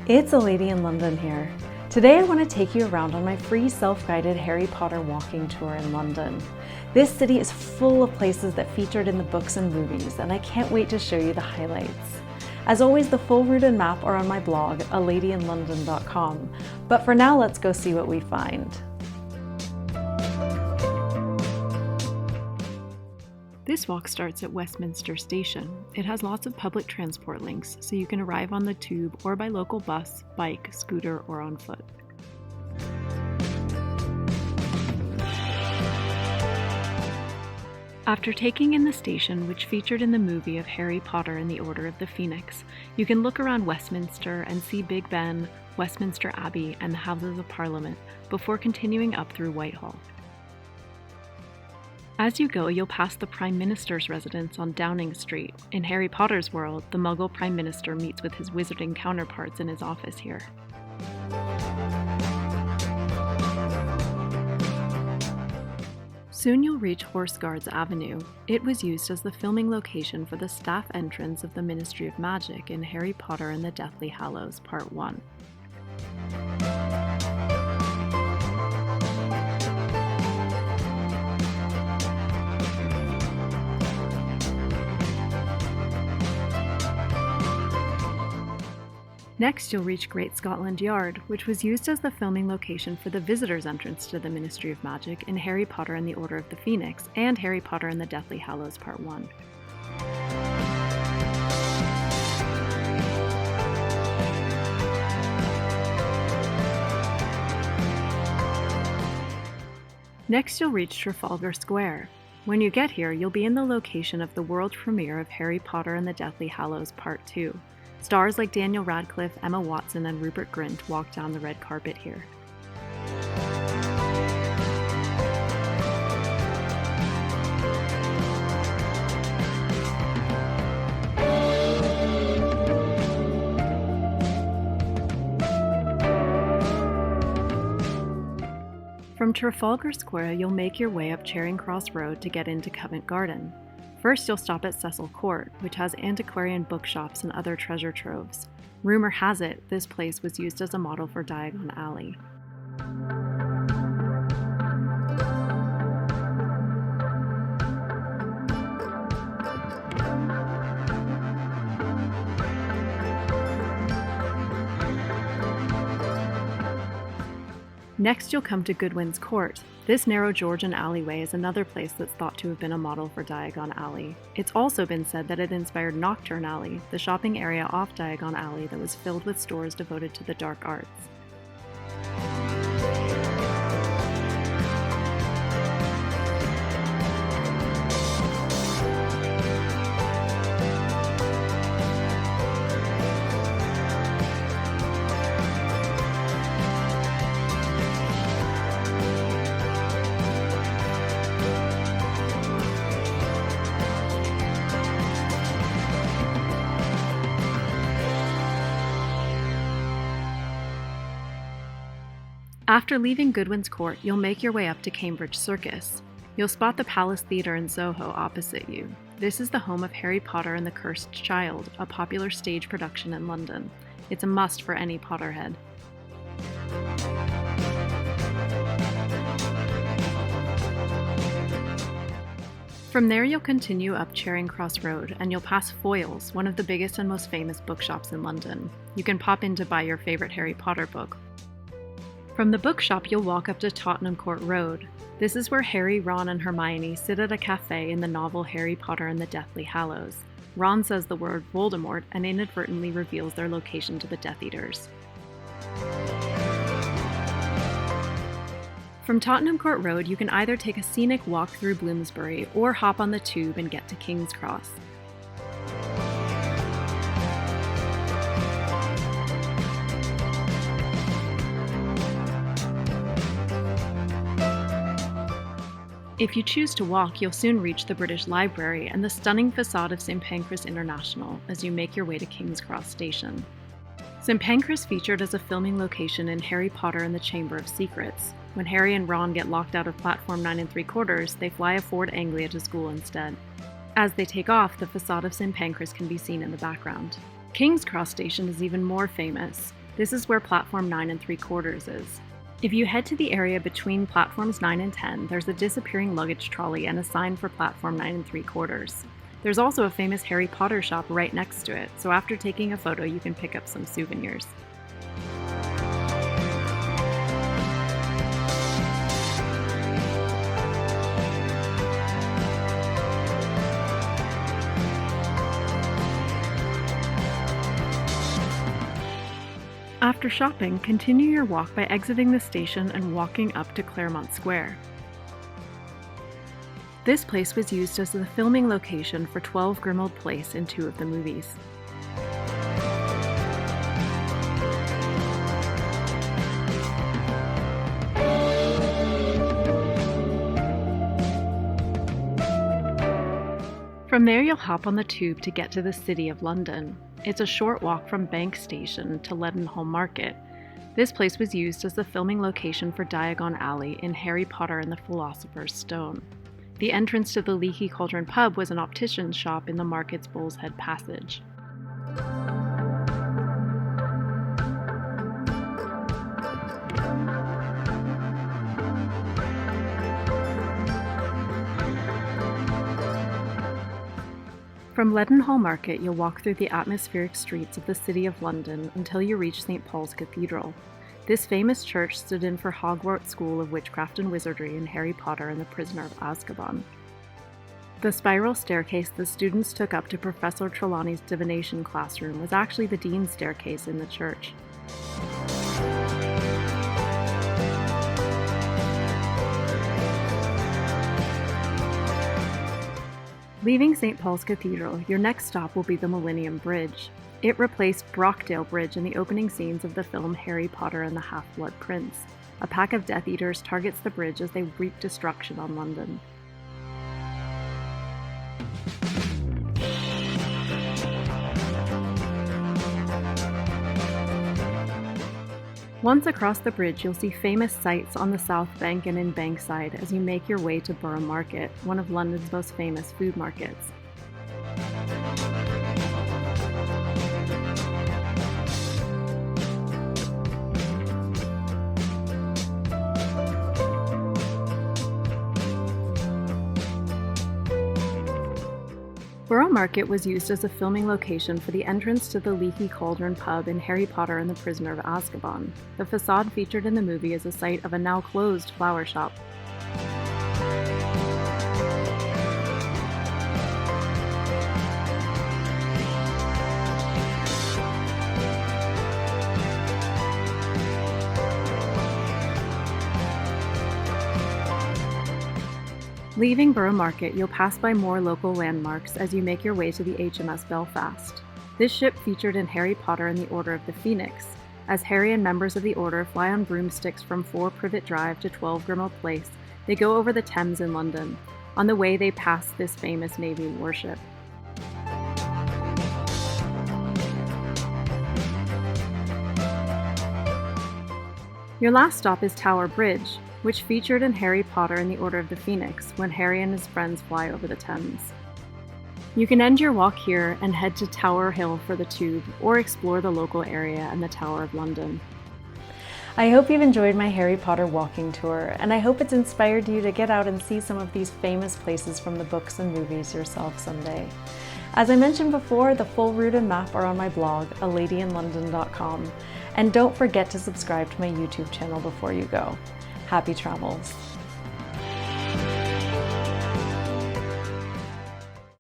It's a lady in London here. Today I want to take you around on my free self-guided Harry Potter walking tour in London. This city is full of places that featured in the books and movies, and I can't wait to show you the highlights. As always, the full route and map are on my blog, aladyinlondon.com, but for now let's go see what we find. This walk starts at Westminster Station. It has lots of public transport links, so you can arrive on the tube or by local bus, bike, scooter, or on foot. After taking in the station, which featured in the movie of Harry Potter and the Order of the Phoenix, you can look around Westminster and see Big Ben, Westminster Abbey, and the Houses of Parliament before continuing up through Whitehall. As you go, you'll pass the Prime Minister's residence on Downing Street. In Harry Potter's world, the Muggle Prime Minister meets with his wizarding counterparts in his office here. Soon you'll reach Horse Guards Avenue. It was used as the filming location for the staff entrance of the Ministry of Magic in Harry Potter and the Deathly Hallows Part 1. Next, you'll reach Great Scotland Yard, which was used as the filming location for the visitors' entrance to the Ministry of Magic in Harry Potter and the Order of the Phoenix and Harry Potter and the Deathly Hallows Part 1. Next, you'll reach Trafalgar Square. When you get here, you'll be in the location of the world premiere of Harry Potter and the Deathly Hallows Part 2. Stars like Daniel Radcliffe, Emma Watson, and Rupert Grint walk down the red carpet here. From Trafalgar Square, you'll make your way up Charing Cross Road to get into Covent Garden. First, you'll stop at Cecil Court, which has antiquarian bookshops and other treasure troves. Rumor has it, this place was used as a model for Diagon Alley. Next, you'll come to Goodwin's Court. This narrow Georgian alleyway is another place that's thought to have been a model for Diagon Alley. It's also been said that it inspired Knockturn Alley, the shopping area off Diagon Alley that was filled with stores devoted to the dark arts. After leaving Goodwin's Court, you'll make your way up to Cambridge Circus. You'll spot the Palace Theatre in Soho opposite you. This is the home of Harry Potter and the Cursed Child, a popular stage production in London. It's a must for any Potterhead. From there, you'll continue up Charing Cross Road, and you'll pass Foyles, one of the biggest and most famous bookshops in London. You can pop in to buy your favorite Harry Potter book. From the bookshop, you'll walk up to Tottenham Court Road. This is where Harry, Ron, and Hermione sit at a cafe in the novel Harry Potter and the Deathly Hallows. Ron says the word Voldemort and inadvertently reveals their location to the Death Eaters. From Tottenham Court Road, you can either take a scenic walk through Bloomsbury or hop on the tube and get to King's Cross. If you choose to walk, you'll soon reach the British Library and the stunning facade of St. Pancras International as you make your way to King's Cross Station. St. Pancras featured as a filming location in Harry Potter and the Chamber of Secrets. When Harry and Ron get locked out of platform 9 3/4, they fly a Ford Anglia to school instead. As they take off, the facade of St. Pancras can be seen in the background. King's Cross Station is even more famous. This is where platform 9 and 3/4 is. If you head to the area between platforms 9 and 10, there's a disappearing luggage trolley and a sign for platform 9 and 3/4. There's also a famous Harry Potter shop right next to it, so after taking a photo, you can pick up some souvenirs. After shopping, continue your walk by exiting the station and walking up to Clerkenwell Square. This place was used as the filming location for 12 Grimmauld Place in 2 of the movies. From there, you'll hop on the tube to get to the City of London. It's a short walk from Bank Station to Leadenhall Market. This place was used as the filming location for Diagon Alley in Harry Potter and the Philosopher's Stone. The entrance to the Leaky Cauldron pub was an optician's shop in the market's Bull's Head Passage. From Leadenhall Market, you'll walk through the atmospheric streets of the City of London until you reach St. Paul's Cathedral. This famous church stood in for Hogwarts School of Witchcraft and Wizardry in Harry Potter and the Prisoner of Azkaban. The spiral staircase the students took up to Professor Trelawney's divination classroom was actually the dean's staircase in the church. Leaving St. Paul's Cathedral, your next stop will be the Millennium Bridge. It replaced Brockdale Bridge in the opening scenes of the film Harry Potter and the Half-Blood Prince. A pack of Death Eaters targets the bridge as they wreak destruction on London. Once across the bridge, you'll see famous sights on the South Bank and in Bankside as you make your way to Borough Market, one of London's most famous food markets. Borough Market was used as a filming location for the entrance to the Leaky Cauldron pub in Harry Potter and the Prisoner of Azkaban. The facade featured in the movie is a site of a now closed flower shop. Leaving Borough Market, you'll pass by more local landmarks as you make your way to the HMS Belfast. This ship featured in Harry Potter and the Order of the Phoenix. As Harry and members of the Order fly on broomsticks from 4 Privet Drive to 12 Grimmauld Place, they go over the Thames in London. On the way, they pass this famous Navy warship. Your last stop is Tower Bridge, which featured in Harry Potter and the Order of the Phoenix when Harry and his friends fly over the Thames. You can end your walk here and head to Tower Hill for the tube, or explore the local area and the Tower of London. I hope you've enjoyed my Harry Potter walking tour, and I hope it's inspired you to get out and see some of these famous places from the books and movies yourself someday. As I mentioned before, the full route and map are on my blog, aladyinlondon.com, and don't forget to subscribe to my YouTube channel before you go. Happy travels!